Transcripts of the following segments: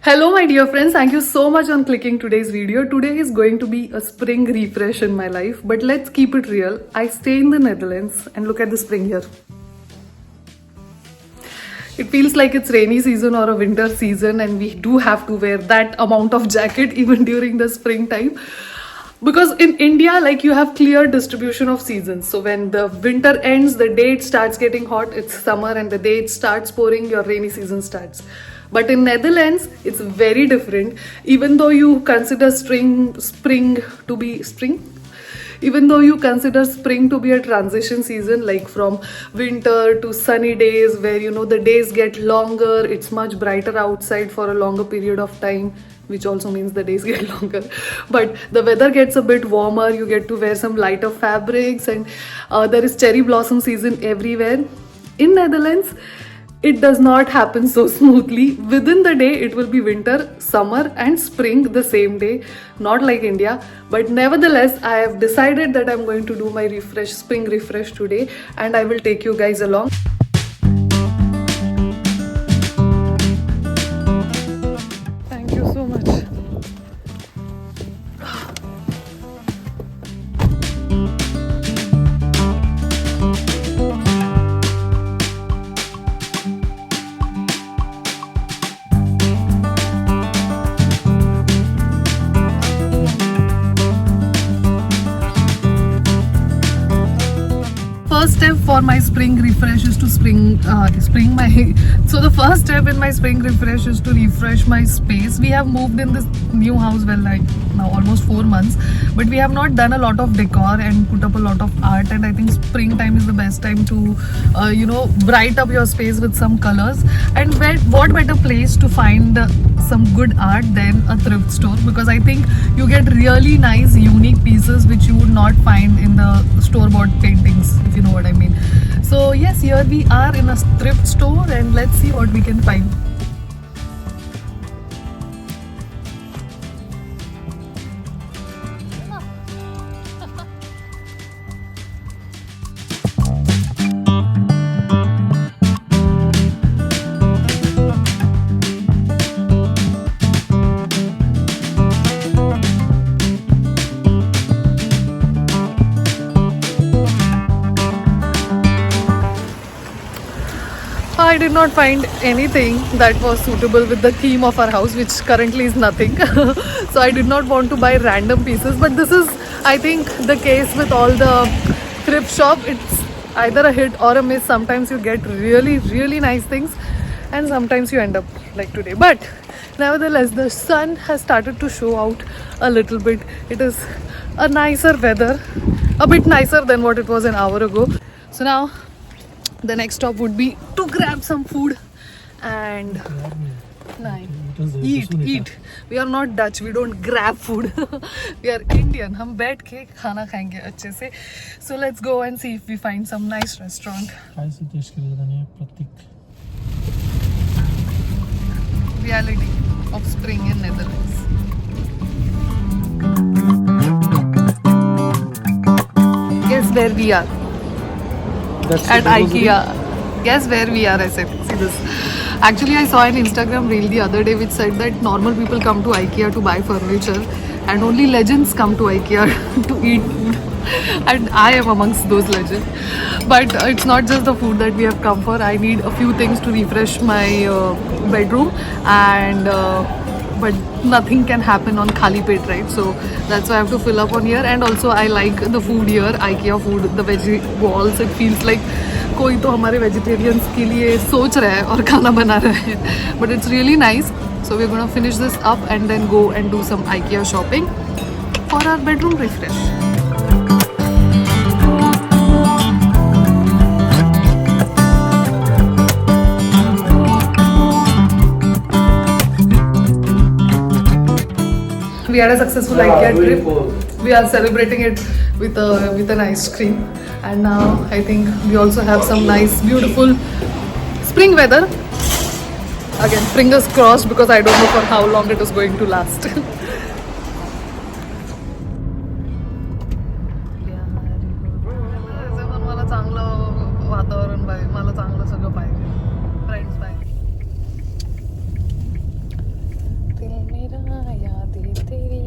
Hello my dear friends, thank you so much on clicking today's video. Today is going to be a spring refresh in my life, but let's keep it real. I stay in the Netherlands and look at the spring here. It feels like it's rainy season or a winter season, and we do have to wear that amount of jacket even during the springtime. Because in India, like, you have clear distribution of seasons. So when the winter ends, the day it starts getting hot, it's summer, and the day it starts pouring, your rainy season starts. But in Netherlands, it's very different. Even though you consider spring to be spring, even though you consider spring to be a transition season, like from winter to sunny days, where the days get longer, it's much brighter outside for a longer period of time, which also means the days get longer. But the weather gets a bit warmer, you get to wear some lighter fabrics, and there is cherry blossom season everywhere. In Netherlands, it does not happen so smoothly. Within the day, it will be winter, summer, and spring the same day. Not like India. But nevertheless, I have decided that I'm going to do my spring refresh today, and I will take you guys along. Thank you so much. First step for my spring refresh is to so the first step in my spring refresh is to refresh my space. We have moved in this new house, well, like now almost 4 months, but we have not done a lot of decor and put up a lot of art, and I think springtime is the best time to bright up your space with some colors. And what better place to find some good art than a thrift store, because I think you get really nice unique pieces which you would not find in the store-bought paintings, if you know what I mean. So yes, here we are in a thrift store, and let's see what we can find. I did not find anything that was suitable with the theme of our house, which currently is nothing. So I did not want to buy random pieces, but this is, I think, the case with all the thrift shop. It's either a hit or a miss. Sometimes you get really, really nice things, and sometimes you end up like today. But nevertheless, the sun has started to show out a little bit. It is a nicer weather, a bit nicer than what it was an hour ago. So now the next stop would be to grab some food and eat. We are not Dutch, we don't grab food. We are Indian. हम बैठ के खाना खाएंगे अच्छे से. So let's go and see if we find some nice restaurant. Reality of spring in Netherlands. Guess where we are? At IKEA. Guess where we are, I said. See this. Actually, I saw an Instagram reel the other day which said that normal people come to IKEA to buy furniture, and only legends come to IKEA to eat food. And I am amongst those legends. But it's not just the food that we have come for. I need a few things to refresh my bedroom, and but nothing can happen on khali pet, right? So that's why I have to fill up on here. And also I like the food here, IKEA food, the veggie walls. It feels like कोई तो हमारे vegetarians के लिए सोच रहा है और खाना बना रहा है. But it's really nice. So we're gonna finish this up and then go and do some IKEA shopping for our bedroom refresh. We had a successful IKEA trip. We are celebrating it with an ice cream, and now I think we also have some nice, beautiful spring weather. Again, fingers crossed, because I don't know for how long it is going to last. मला चांगलं वातावरण पाहिजे, मला चांगलं सगळं पाहिजे, friends पाहिजे. मेरा यादें तेरी.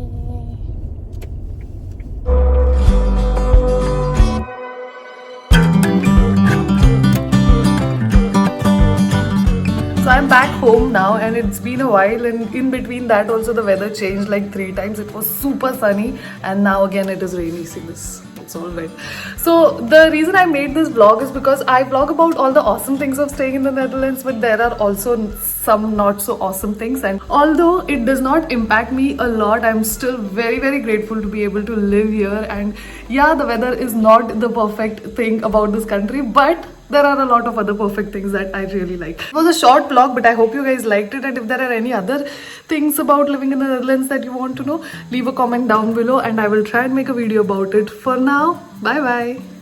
So I'm back home now and it's been a while, and in between that also the weather changed like 3 times. It was super sunny and now again it is rainy. See this, it's all wet. So the reason I made this vlog is because I vlog about all the awesome things of staying in the Netherlands, but there are also some not so awesome things, and although it does not impact me a lot, I'm still very grateful to be able to live here. And yeah, the weather is not the perfect thing about this country, but there are a lot of other perfect things that I really like. It was a short vlog, but I hope you guys liked it. And if there are any other things about living in the Netherlands that you want to know, leave a comment down below and I will try and make a video about it. For now, bye bye.